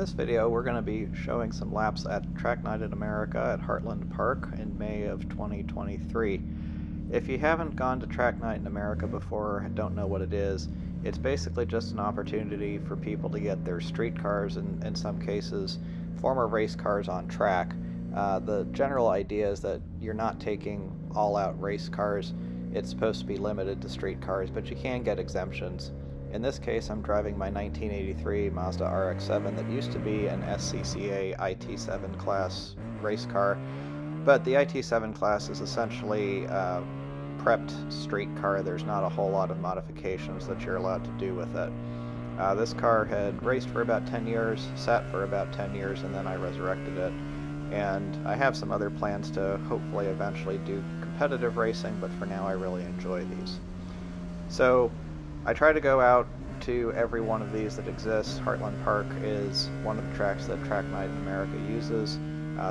this video, we're going to be showing some laps at Track Night in America at Heartland Park in May of 2023. If you haven't gone to Track Night in America before and don't know what it is, it's basically just an opportunity for people to get their street cars and, in some cases, former race cars on track. The general idea is that you're not taking all-out race cars. It's supposed to be limited to street cars, but you can get exemptions. In this case, I'm driving my 1983 Mazda RX-7 that used to be an SCCA IT7 class race car, but the IT7 class is essentially a prepped street car. There's not a whole lot of modifications that you're allowed to do with it. This car had raced for about 10 years, sat for about 10 years, and then I resurrected it. And I have some other plans to hopefully eventually do competitive racing, but for now I really enjoy these. So I try to go out to every one of these that exists. Heartland Park is one of the tracks that Track Night in America uses.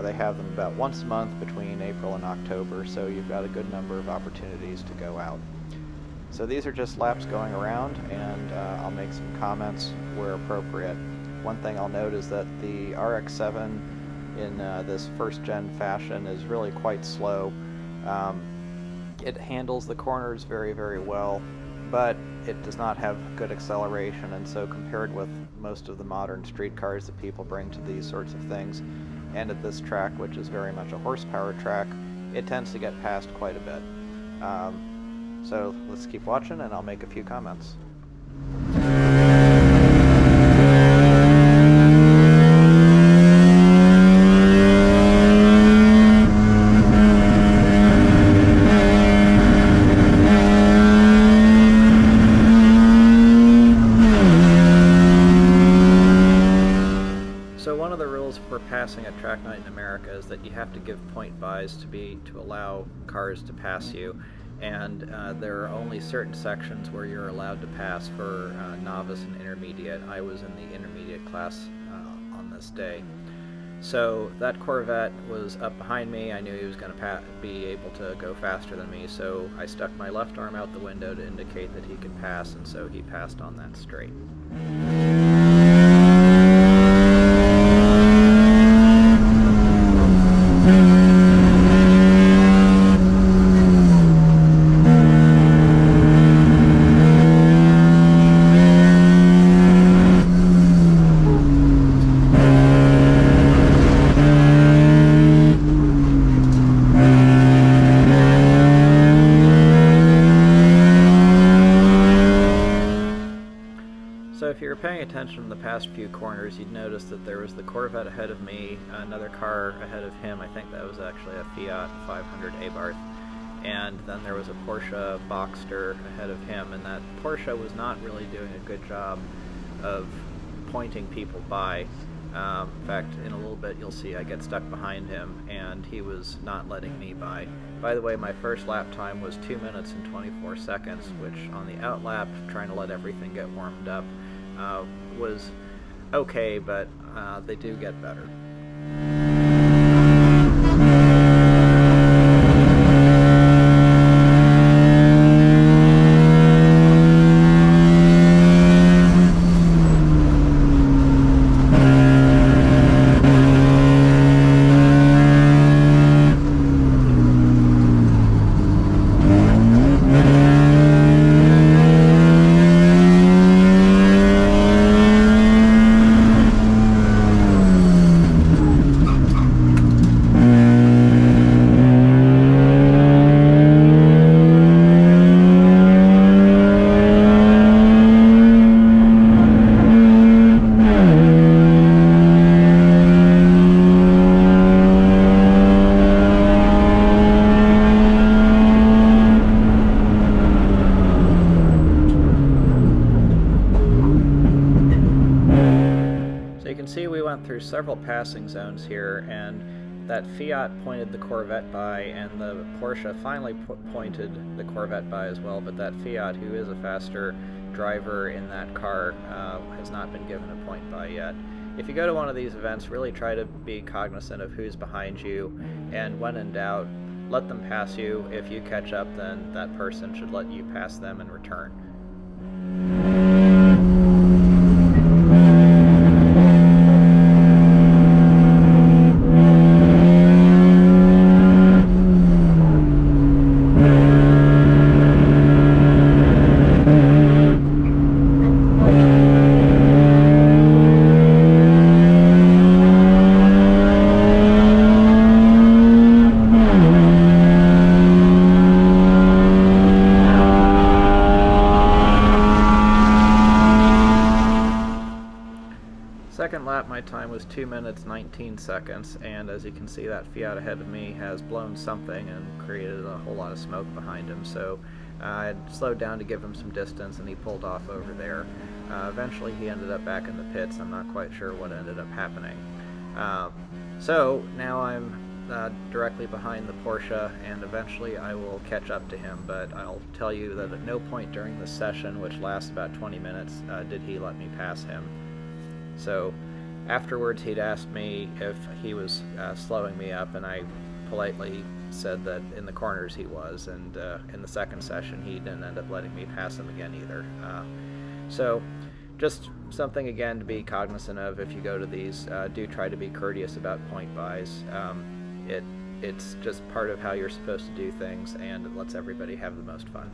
They have them about once a month between April and October, so you've got a good number of opportunities to go out. So these are just laps going around, and I'll make some comments where appropriate. One thing I'll note is that the RX-7 in this first-gen fashion is really quite slow. It handles the corners very, very well, but it does not have good acceleration, and so compared with most of the modern street cars that people bring to these sorts of things, and at this track, which is very much a horsepower track, it tends to get past quite a bit. So let's keep watching and I'll make a few comments. So one of the rules for passing at Track Night in America is that you have to give point buys to allow cars to pass you, and there are only certain sections where you're allowed to pass for novice and intermediate. I was in the intermediate class on this day. So that Corvette was up behind me. I knew he was going to be able to go faster than me, so I stuck my left arm out the window to indicate that he could pass, and so he passed on that straight. So if you were paying attention in the past few corners, you'd notice that there was the Corvette ahead of me, another car ahead of him. I think that was actually a Fiat 500 Abarth, and then there was a Porsche Boxster ahead of him, and that Porsche was not really doing a good job of pointing people by. In fact, in a little bit you'll see I get stuck behind him, and he was not letting me by. By the way, my first lap time was 2 minutes and 24 seconds, which on the out lap, trying to let everything get warmed up, was okay, but they do get better. Through several passing zones here, and that Fiat pointed the Corvette by, and the Porsche finally pointed the Corvette by as well, but that Fiat, who is a faster driver in that car, has not been given a point by yet. If you go to one of these events, really try to be cognizant of who's behind you, and when in doubt, let them pass you. If you catch up, then that person should let you pass them in return. second lap my time was 2 minutes 19 seconds, and as you can see, that Fiat ahead of me has blown something and created a whole lot of smoke behind him, so I slowed down to give him some distance and he pulled off over there. Eventually he ended up back in the pits. I'm not quite sure what ended up happening. So now I'm directly behind the Porsche, and eventually I will catch up to him, but I'll tell you that at no point during this session, which lasts about 20 minutes, did he let me pass him. So afterwards he'd asked me if he was slowing me up, and I politely said that in the corners he was, and in the second session he didn't end up letting me pass him again either. So just something again to be cognizant of if you go to these. Do try to be courteous about point buys. It's just part of how you're supposed to do things, and it lets everybody have the most fun.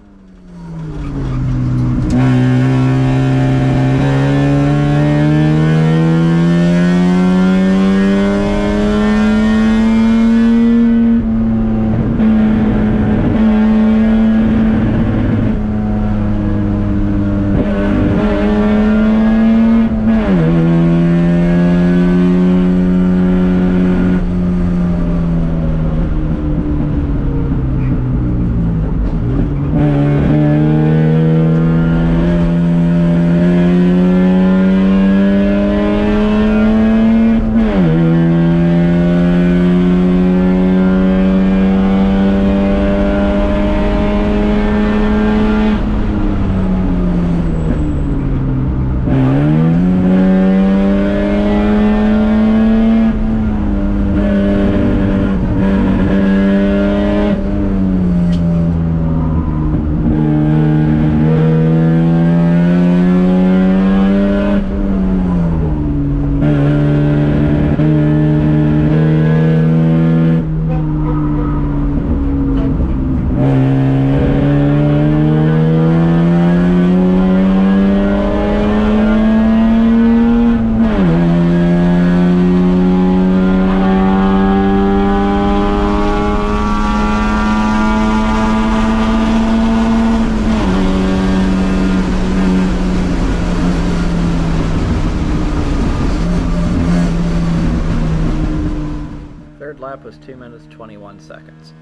Lap was 2 minutes 21 seconds.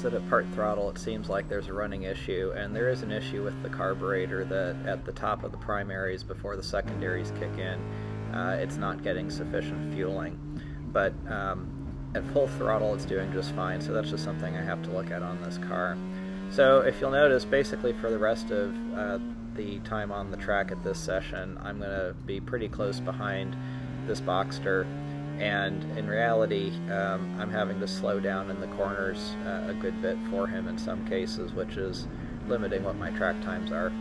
That at part throttle it seems like there's a running issue, and there is an issue with the carburetor that at the top of the primaries before the secondaries kick in, it's not getting sufficient fueling. But at full throttle it's doing just fine, so that's just something I have to look at on this car. So if you'll notice, basically for the rest of the time on the track at this session, I'm going to be pretty close behind this Boxster. And in reality, I'm having to slow down in the corners a good bit for him in some cases, which is limiting what my track times are.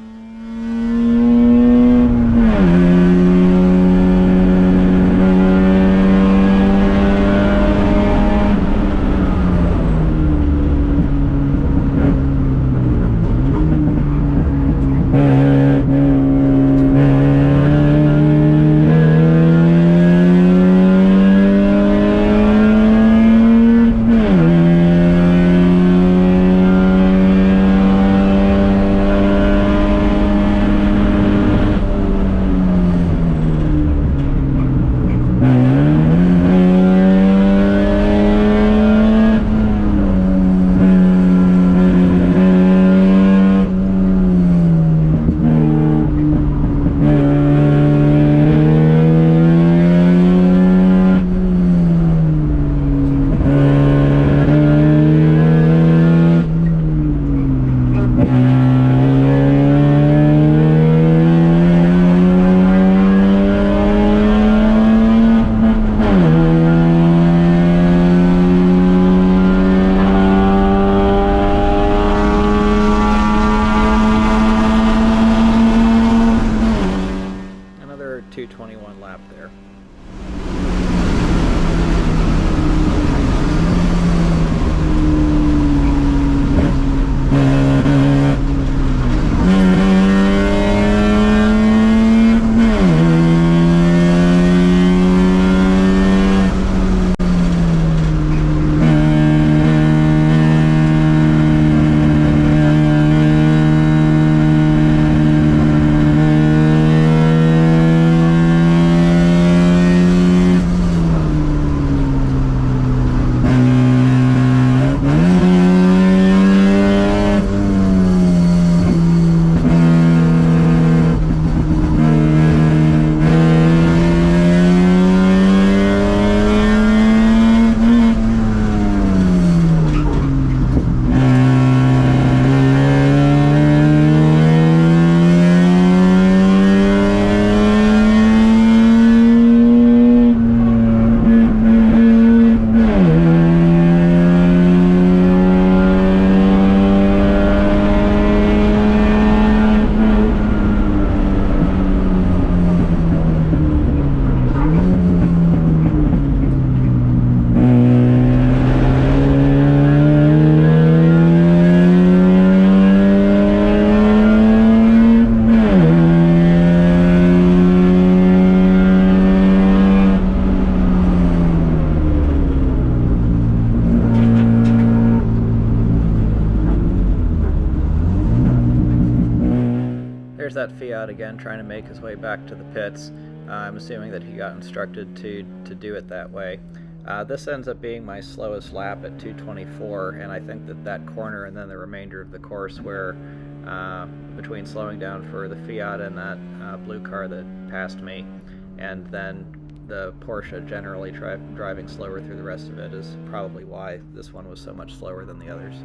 that Fiat again, trying to make his way back to the pits. I'm assuming that he got instructed to do it that way. This ends up being my slowest lap at 2:24, and I think that corner and then the remainder of the course where between slowing down for the Fiat and that blue car that passed me, and then the Porsche generally driving slower through the rest of it, is probably why this one was so much slower than the others.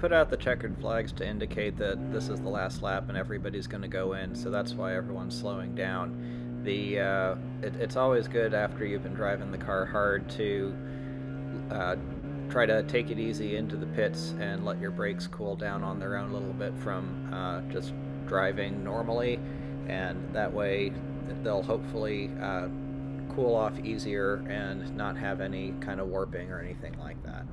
put out the checkered flags to indicate that this is the last lap and everybody's going to go in, so that's why everyone's slowing down. It's always good after you've been driving the car hard to try to take it easy into the pits and let your brakes cool down on their own a little bit from just driving normally, and that way they'll hopefully cool off easier and not have any kind of warping or anything like that.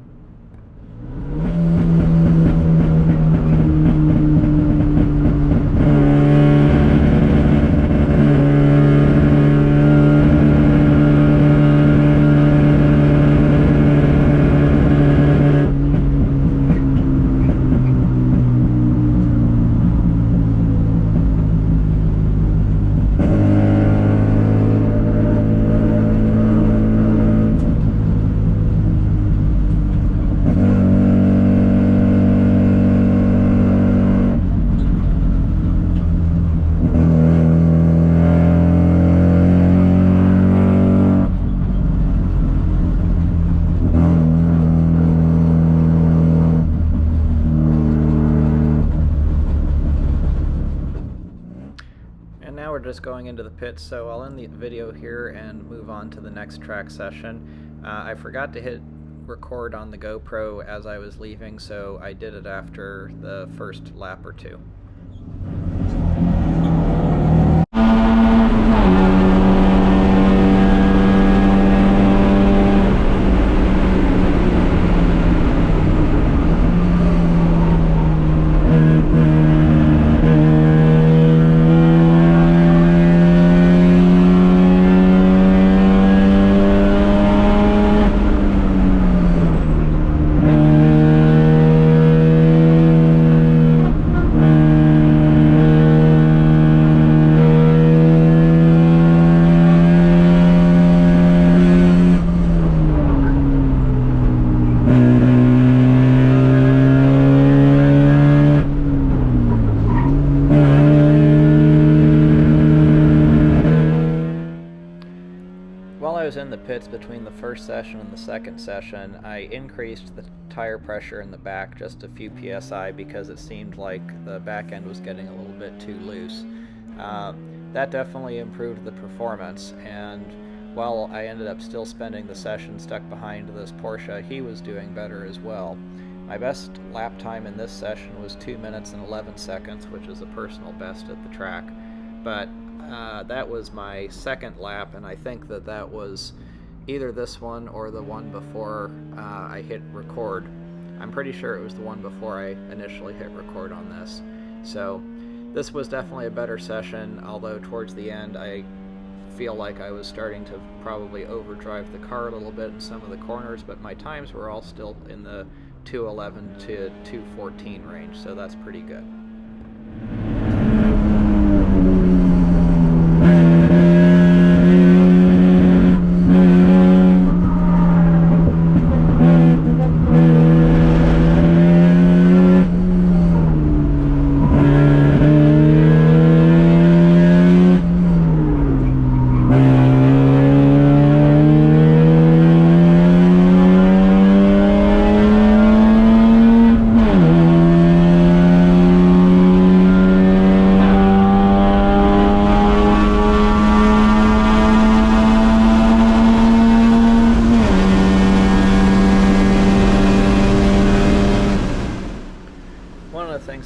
Just going into the pits, so I'll end the video here and move on to the next track session. I forgot to hit record on the GoPro as I was leaving, so I did it after the first lap or two. In the pits between the first session and the second session, I increased the tire pressure in the back just a few psi because it seemed like the back end was getting a little bit too loose. That definitely improved the performance, and while I ended up still spending the session stuck behind this Porsche, he was doing better as well. My best lap time in this session was 2 minutes and 11 seconds, which is a personal best at the track, but that was my second lap, and I think that was either this one or the one before I hit record. I'm pretty sure it was the one before I initially hit record on this. So this was definitely a better session, although towards the end I feel like I was starting to probably overdrive the car a little bit in some of the corners, but my times were all still in the 2:11 to 2:14 range, so that's pretty good.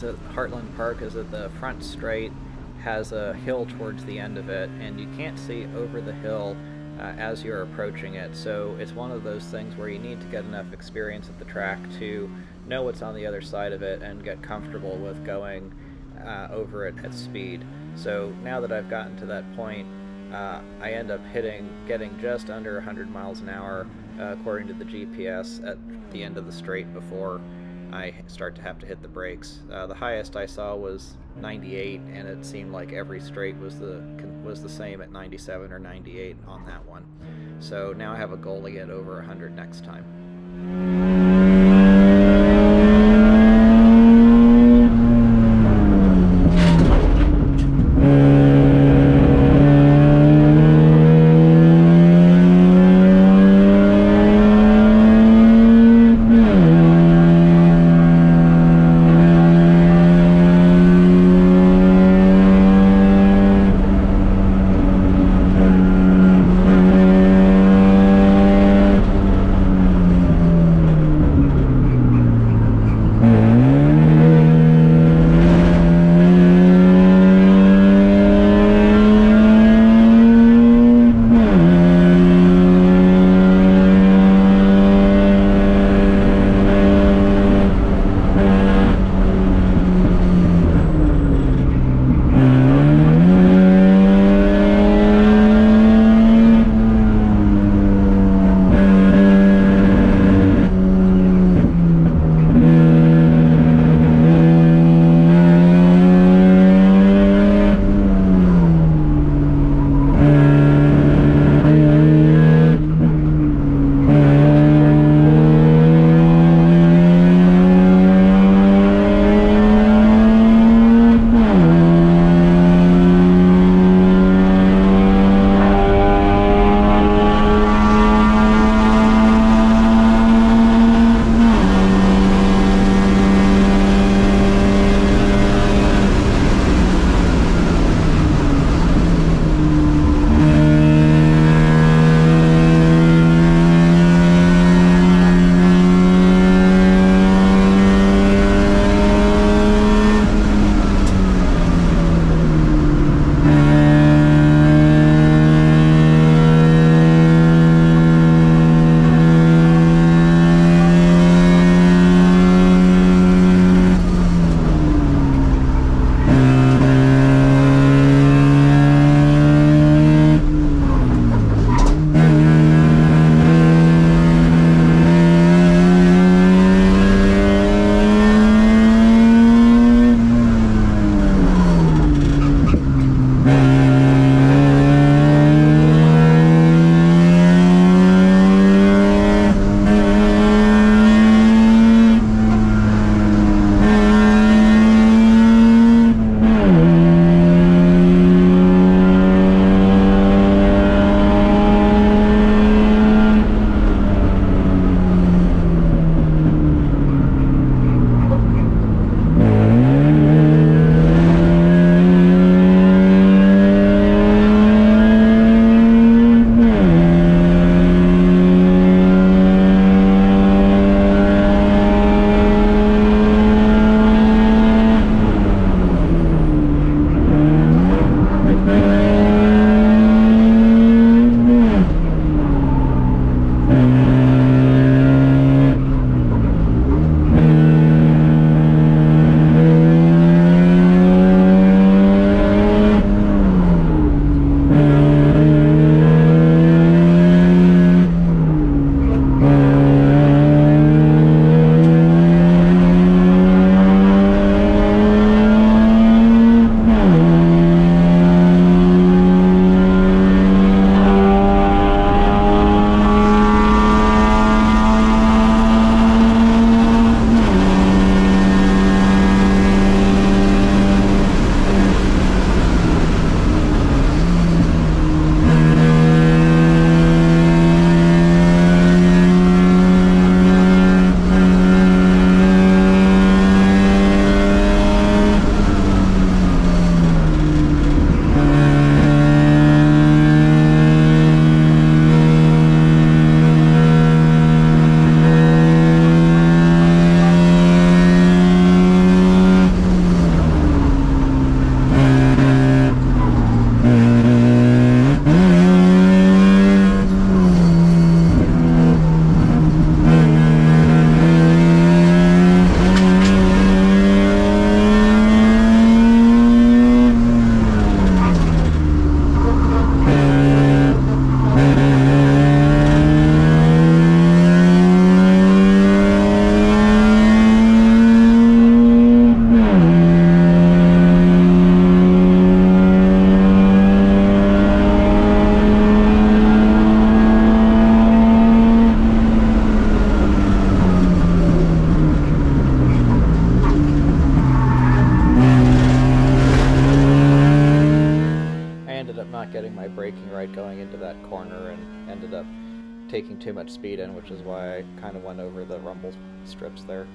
At Heartland Park is that the front straight has a hill towards the end of it, and you can't see over the hill as you're approaching it, so it's one of those things where you need to get enough experience at the track to know what's on the other side of it and get comfortable with going over it at speed. So now that I've gotten to that point, I end up getting just under 100 miles an hour according to the GPS at the end of the straight before I start to have to hit the brakes. The highest I saw was 98, and it seemed like every straight was the same at 97 or 98 on that one. So now I have a goal to get over 100 next time. taking too much speed in, which is why I kind of went over the rumble strips there.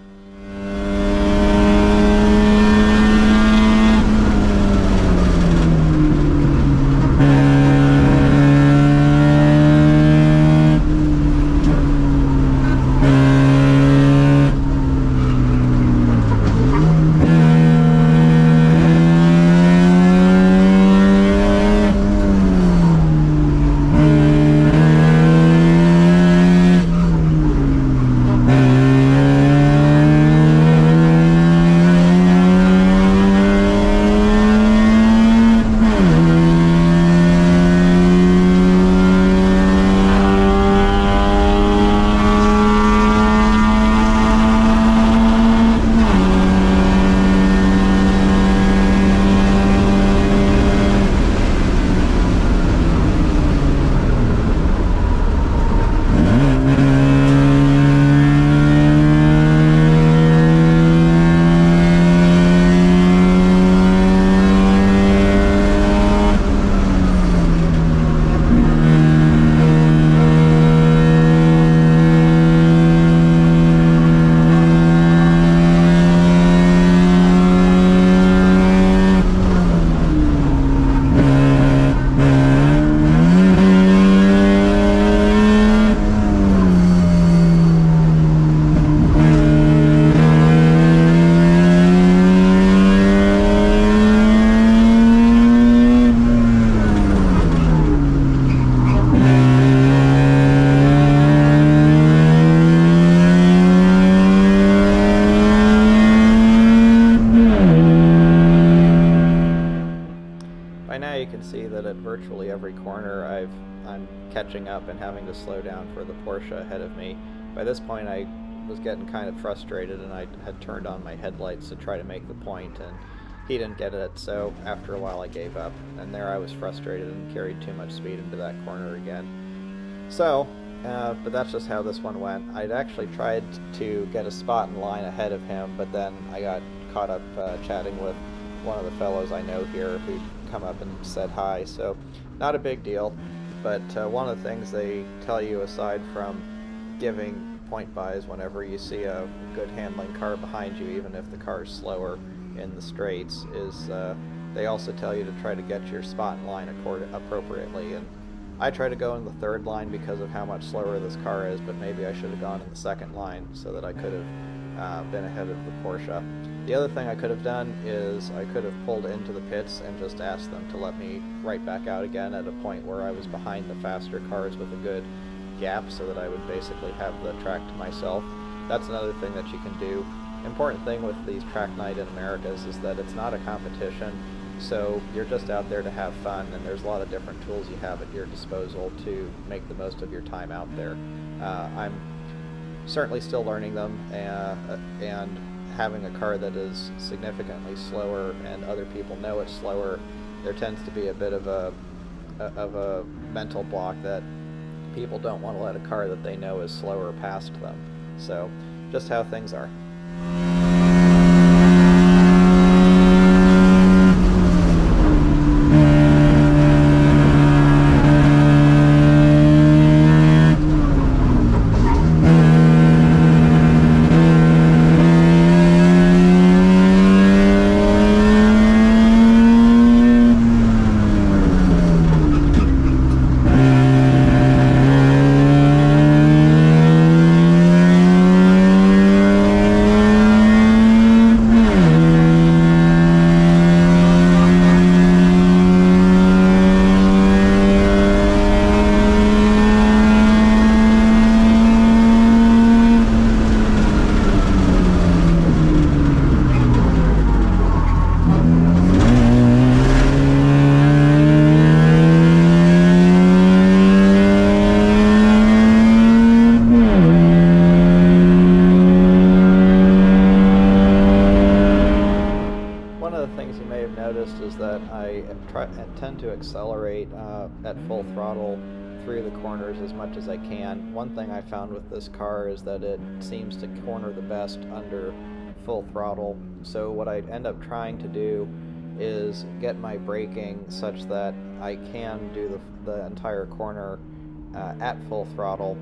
By now you can see that at virtually every corner I'm catching up and having to slow down for the Porsche ahead of me. By this point I was getting kind of frustrated, and I had turned on my headlights to try to make the point, and he didn't get it, so after a while I gave up. And there I was frustrated and carried too much speed into that corner again. So, but that's just how this one went. I'd actually tried to get a spot in line ahead of him, but then I got caught up chatting with one of the fellows I know here who'd come up and said hi, so not a big deal. But one of the things they tell you, aside from giving point buys whenever you see a good handling car behind you, even if the car is slower in the straights, is they also tell you to try to get your spot in line appropriately. And I try to go in the third line because of how much slower this car is, but maybe I should have gone in the second line so that I could have been ahead of the Porsche. The other thing I could have done is I could have pulled into the pits and just asked them to let me right back out again at a point where I was behind the faster cars with a good gap, so that I would basically have the track to myself. That's another thing that you can do. Important thing with these track night in Americas is that it's not a competition, so you're just out there to have fun, and there's a lot of different tools you have at your disposal to make the most of your time out there. I'm certainly still learning them, and having a car that is significantly slower and other people know it's slower, there tends to be a bit of a mental block that people don't want to let a car that they know is slower past them. So just how things are. Is that I tend to accelerate at full throttle through the corners as much as I can. One thing I found with this car is that it seems to corner the best under full throttle. So what I end up trying to do is get my braking such that I can do the entire corner at full throttle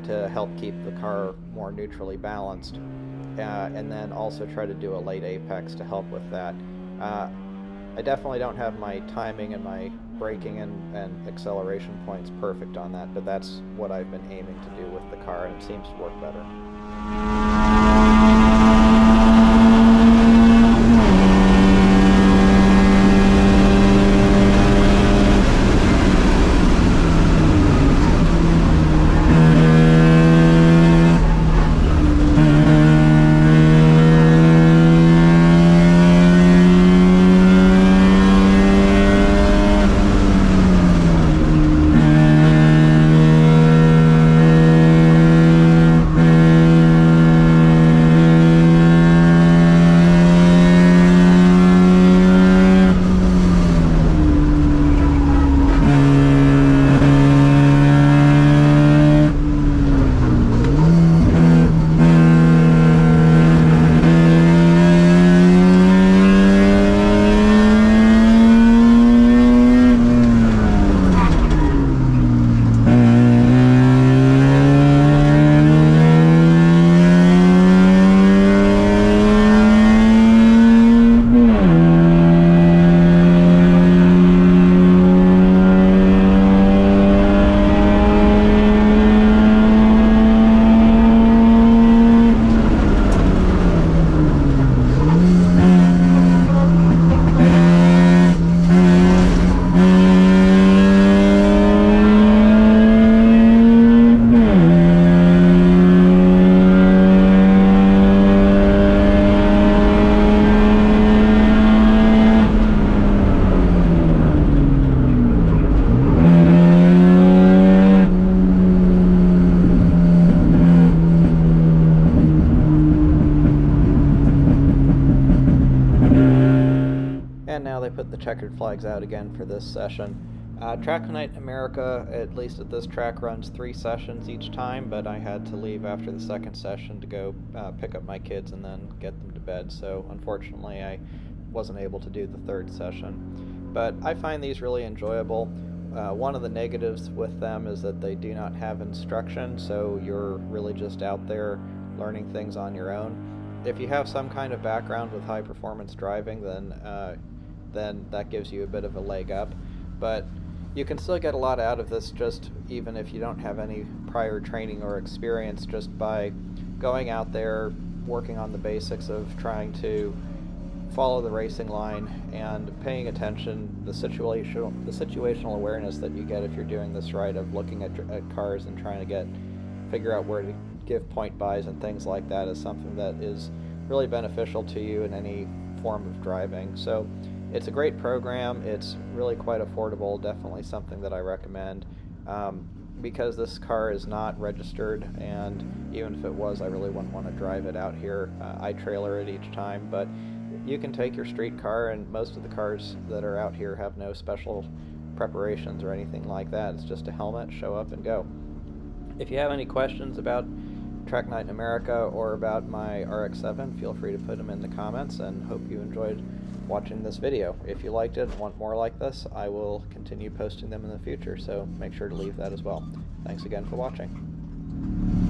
to help keep the car more neutrally balanced, and then also try to do a late apex to help with that. I definitely don't have my timing and my braking and acceleration points perfect on that, but that's what I've been aiming to do with the car, and it seems to work better. And now they put the checkered flags out again for this session. Track Night America, at least at this track, runs 3 sessions each time, but I had to leave after the second session to go pick up my kids and then get them to bed, so unfortunately I wasn't able to do the 3rd session. But I find these really enjoyable. One of the negatives with them is that they do not have instruction, so you're really just out there learning things on your own. If you have some kind of background with high performance driving, then that gives you a bit of a leg up, but you can still get a lot out of this just even if you don't have any prior training or experience, just by going out there, working on the basics of trying to follow the racing line and paying attention, the situational awareness that you get if you're doing this right, of looking at cars and trying to figure out where to give point buys and things like that, is something that is really beneficial to you in any form of driving. So it's a great program. It's really quite affordable, definitely something that I recommend. Because this car is not registered, and even if it was, I really wouldn't want to drive it out here. I trailer it each time, but you can take your street car, and most of the cars that are out here have no special preparations or anything like that. It's just a helmet, show up and go. If you have any questions about Track Night in America or about my RX-7, feel free to put them in the comments, and hope you enjoyed watching this video. If you liked it and want more like this, I will continue posting them in the future, so make sure to leave that as well. Thanks again for watching.